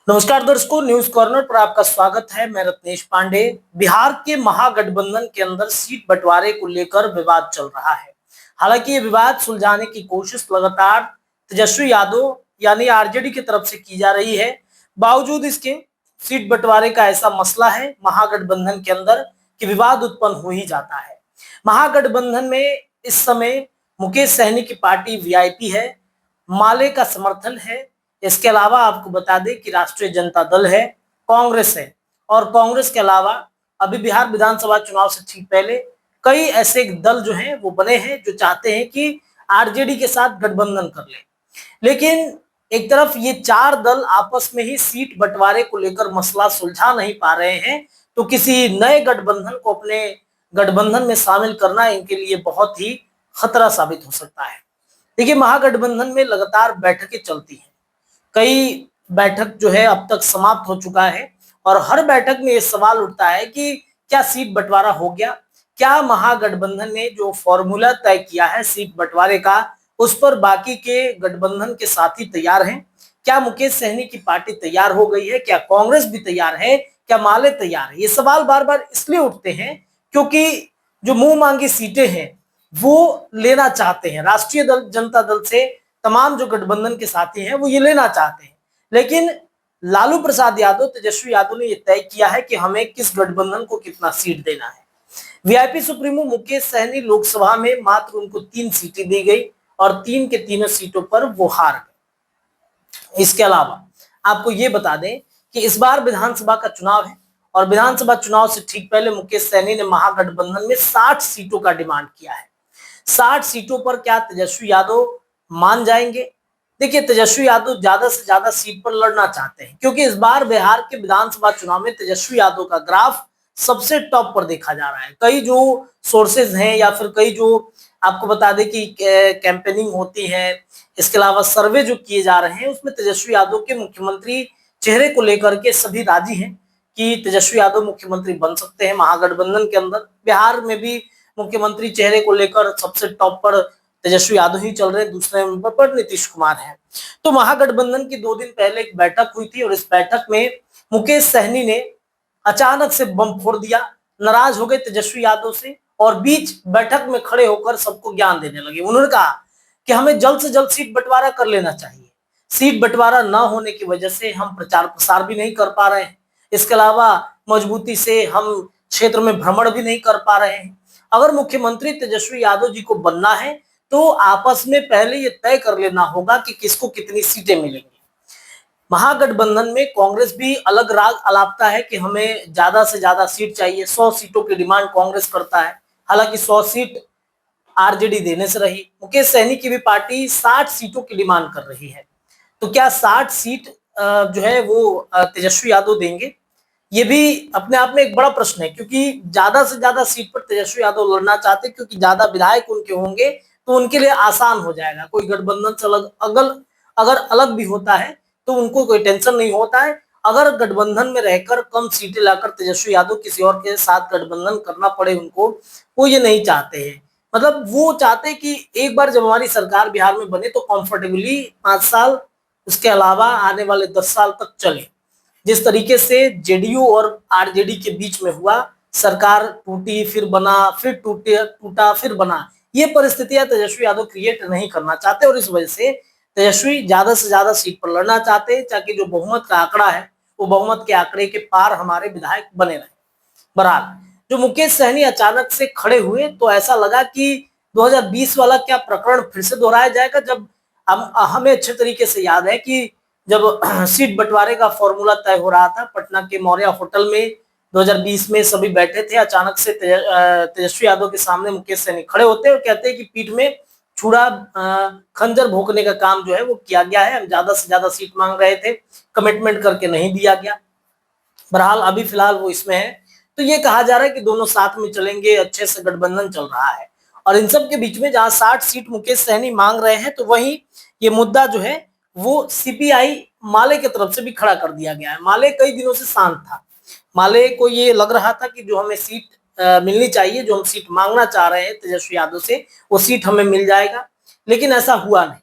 नमस्कार दर्शकों, news corner पर आपका स्वागत है। मैं रत्नेश पांडे। बिहार के महागठबंधन के अंदर सीट बंटवारे को लेकर विवाद चल रहा है। हालांकि ये विवाद सुलझाने की कोशिश लगातार तेजस्वी यादव यानी आरजेडी की तरफ से की जा रही है। बावजूद इसके सीट बंटवारे का ऐसा मसला है महागठबंधन के अंदर कि विवाद उत्पन्न हो ही जाता है। महागठबंधन में इस समय मुकेश सहनी की पार्टी वीआईपी है, माले का समर्थन है। इसके अलावा आपको बता दें कि राष्ट्रीय जनता दल है, कांग्रेस है, और कांग्रेस के अलावा अभी बिहार विधानसभा चुनाव से ठीक पहले कई ऐसे दल जो हैं वो बने हैं जो चाहते हैं कि आरजेडी के साथ गठबंधन कर ले। लेकिन एक तरफ ये चार दल आपस में ही सीट बंटवारे को लेकर मसला सुलझा नहीं पा रहे हैं, तो किसी नए गठबंधन को अपने गठबंधन में शामिल करना इनके लिए बहुत ही खतरा साबित हो सकता है। देखिए, महागठबंधन में लगातार बैठकें चलती हैं, कई बैठक जो है अब तक समाप्त हो चुका है, और हर बैठक में ये सवाल उठता है कि क्या सीट बंटवारा हो गया, क्या महागठबंधन ने जो फॉर्मूला तय किया है सीट बंटवारे का उस पर बाकी के गठबंधन के साथी तैयार हैं, क्या मुकेश सहनी की पार्टी तैयार हो गई है, क्या कांग्रेस भी तैयार है, क्या माले तैयार है। ये सवाल बार बार इसलिए उठते हैं क्योंकि जो मुंह मांगी सीटें हैं वो लेना चाहते हैं राष्ट्रीय दल जनता दल से। तमाम जो गठबंधन के साथी हैं वो ये लेना चाहते हैं, लेकिन लालू प्रसाद यादव, तेजस्वी यादव ने ये तय किया है कि हमें किस गठबंधन को कितना सीट देना है। वीआईपी सुप्रीमो मुकेश सहनी लोकसभा में मात्र उनको 3 सीटें दी गई और 3 के तीनों सीटों पर वो हार गए। इसके अलावा आपको ये बता दें कि इस बार विधानसभा का चुनाव है, और विधानसभा चुनाव से ठीक पहले मुकेश सहनी ने महागठबंधन में 60 सीटों का डिमांड किया है। 60 सीटों पर क्या तेजस्वी यादव मान जाएंगे? देखिए, तेजस्वी यादव ज्यादा से ज्यादा सीट पर लड़ना चाहते हैं, क्योंकि इस बार बिहार के विधानसभा चुनाव में तेजस्वी यादव का ग्राफ सबसे टॉप पर देखा जा रहा है। कई जो सोर्सेज हैं या फिर कई जो आपको बता दें कि कैंपेनिंग होती है, इसके अलावा सर्वे जो किए जा रहे हैं, उसमें तेजस्वी यादव के मुख्यमंत्री चेहरे को लेकर के सभी राजी हैं कि तेजस्वी यादव मुख्यमंत्री बन सकते हैं महागठबंधन के अंदर। बिहार में भी मुख्यमंत्री चेहरे को लेकर सबसे टॉप पर तेजस्वी यादव ही चल रहे हैं, दूसरे नंबर पर नीतीश कुमार हैं। तो महागठबंधन की 2 दिन पहले एक बैठक हुई थी, और इस बैठक में मुकेश सहनी ने अचानक से बम फोड़ दिया, नाराज हो गए तेजस्वी यादव से, और बीच बैठक में खड़े होकर सबको ज्ञान देने लगे। उन्होंने कहा कि हमें जल्द से जल्द सीट बंटवारा कर लेना चाहिए। सीट बंटवारा न होने की वजह से हम प्रचार प्रसार भी नहीं कर पा रहे हैं, इसके अलावा मजबूती से हम क्षेत्र में भ्रमण भी नहीं कर पा रहे हैं। अगर मुख्यमंत्री तेजस्वी यादव जी को बनना है तो आपस में पहले ये तय कर लेना होगा कि किसको कितनी सीटें मिलेंगी। महागठबंधन में कांग्रेस भी अलग राग अलापता है कि हमें ज्यादा से ज्यादा सीट चाहिए। 100 सीटों की डिमांड कांग्रेस करता है, हालांकि 100 सीट आरजेडी देने से रही। मुकेश सहनी की भी पार्टी 60 सीटों की डिमांड कर रही है। तो क्या 60 सीट जो है वो तेजस्वी यादव देंगे? ये भी अपने आप में एक बड़ा प्रश्न है, क्योंकि ज्यादा से ज्यादा सीट पर तेजस्वी यादव लड़ना चाहते हैं, क्योंकि ज्यादा विधायक उनके होंगे तो उनके लिए आसान हो जाएगा। कोई गठबंधन से अगर अलग भी होता है तो उनको कोई टेंशन नहीं होता है। अगर गठबंधन में रहकर कम सीटें लाकर तेजस्वी यादव किसी और के साथ गठबंधन करना पड़े उनको, वो ये नहीं चाहते हैं। मतलब वो चाहते हैं कि एक बार जब हमारी सरकार बिहार में बने तो कंफर्टेबली 5 साल, उसके अलावा आने वाले 10 साल तक चले। जिस तरीके से जेडीयू और आरजेडी के बीच में हुआ, सरकार टूटी फिर बना, फिर टूटा फिर बना, ये परिस्थितियां तेजस्वी यादव क्रिएट नहीं करना चाहते, और इस वजह से तेजस्वी ज्यादा से ज्यादा सीट पर लड़ना चाहते हैं, ताकि जो बहुमत का आंकड़ा है वो बहुमत के आंकड़े के पार हमारे विधायक बने रहे। बहरहाल, जो मुकेश सहनी अचानक से खड़े हुए तो ऐसा लगा कि 2020 वाला क्या प्रकरण फिर से दोहराया जाएगा। जब हमें अच्छे तरीके से याद है कि जब सीट बंटवारे का फॉर्मूला तय हो रहा था पटना के मौर्या होटल में, 2020 में सभी बैठे थे, अचानक से तेजस्वी यादव के सामने मुकेश सहनी खड़े होते हैं और कहते हैं कि पीठ में छुरा खंजर भोंकने का काम जो है वो किया गया है, हम ज्यादा से ज्यादा सीट मांग रहे थे, कमिटमेंट करके नहीं दिया गया। बहरहाल अभी फिलहाल वो इसमें है, तो ये कहा जा रहा है कि दोनों साथ में चलेंगे, अच्छे से गठबंधन चल रहा है। और इन सब के बीच में जहां 60 सीट मुकेश सहनी मांग रहे हैं, तो वहीं ये मुद्दा जो है वो सीपीआई माले की तरफ से भी खड़ा कर दिया गया है। माले कई दिनों से शांत था, माले को ये लग रहा था कि जो हमें सीट मिलनी चाहिए, जो हम सीट मांगना चाह रहे हैं तेजस्वी यादव से, वो सीट हमें मिल जाएगा, लेकिन ऐसा हुआ नहीं।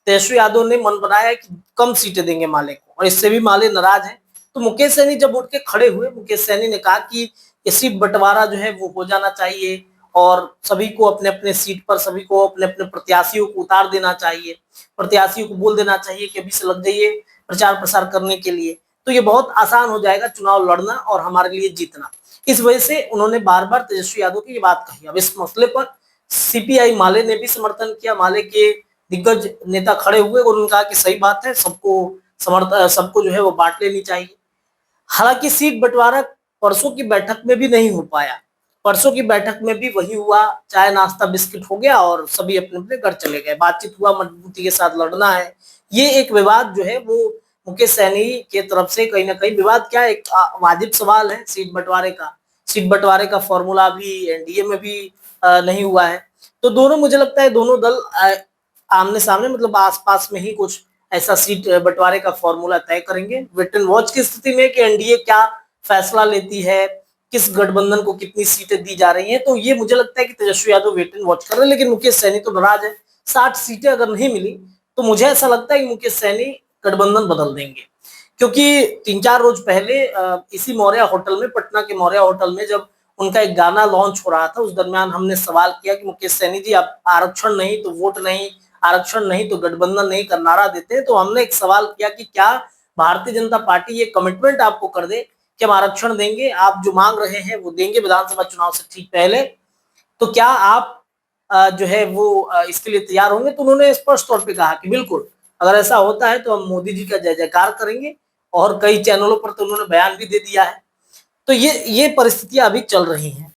तेजस्वी यादव ने मन बनाया कि कम सीटें देंगे माले को, और इससे भी माले नाराज हैं। तो मुकेश सहनी जब उठ के खड़े हुए, मुकेश सहनी ने कहा कि ये सीट बंटवारा जो है वो हो जाना चाहिए और सभी को अपने अपने सीट पर, सभी को अपने अपने प्रत्याशियों को उतार देना चाहिए, प्रत्याशियों को बोल देना चाहिए कि अभी से लग जाइए प्रचार प्रसार करने के लिए, तो ये बहुत आसान हो जाएगा चुनाव लड़ना और हमारे लिए जीतना। इस वजह से उन्होंने बार बार तेजस्वी यादव की ये बात कही। अब इस मसले पर सीपीआई माले ने भी समर्थन किया, माले के दिग्गज नेता खड़े हुए और उन्होंने कहा कि सही बात है, सबको जो है वो बांट लेनी चाहिए। हालांकि सीट बंटवारा परसों की बैठक में भी नहीं हो पाया। परसों की बैठक में भी वही हुआ, चाय नाश्ता बिस्किट हो गया और सभी अपने अपने घर चले गए। बातचीत हुआ, मजबूती के साथ लड़ना है। ये एक विवाद जो है वो मुकेश सहनी के तरफ से कहीं ना कहीं, विवाद क्या है, एक वाजिब सवाल है सीट बंटवारे का। सीट बंटवारे का फॉर्मूला भी एनडीए में भी नहीं हुआ है। तो दोनों, मुझे लगता है दोनों दल आमने सामने, मतलब आसपास में ही कुछ ऐसा सीट बंटवारे का फॉर्मूला तय करेंगे। वेट एंड वॉच की स्थिति में कि एनडीए क्या फैसला लेती है, किस गठबंधन को कितनी सीटें दी जा रही हैं, तो ये मुझे लगता है कि Tejashwi Yadav wait and watch कर रहे हैं। लेकिन मुकेश सहनी तो नाराज है। 60 सीटें अगर नहीं मिली तो मुझे ऐसा लगता है कि मुकेश सहनी गठबंधन बदल देंगे, क्योंकि 3-4 रोज पहले इसी मौर्या होटल में, पटना के मौर्या होटल में, जब उनका एक गाना लॉन्च हो रहा था, उस दरमियान हमने सवाल किया कि मुकेश सहनी जी, आप आरक्षण नहीं तो वोट नहीं, आरक्षण नहीं तो गठबंधन नहीं का नारा देते हैं, तो हमने एक सवाल किया कि क्या भारतीय जनता पार्टी ये कमिटमेंट आपको कर दे कि हम आरक्षण देंगे, आप जो मांग रहे हैं वो देंगे विधानसभा चुनाव से ठीक पहले, तो क्या आप जो है वो इसके लिए तैयार होंगे? तो उन्होंने स्पष्ट तौर पे कहा कि बिल्कुल, अगर ऐसा होता है तो हम मोदी जी का जय जयकार करेंगे, और कई चैनलों पर तो उन्होंने बयान भी दे दिया है। तो ये परिस्थितियां अभी चल रही हैं।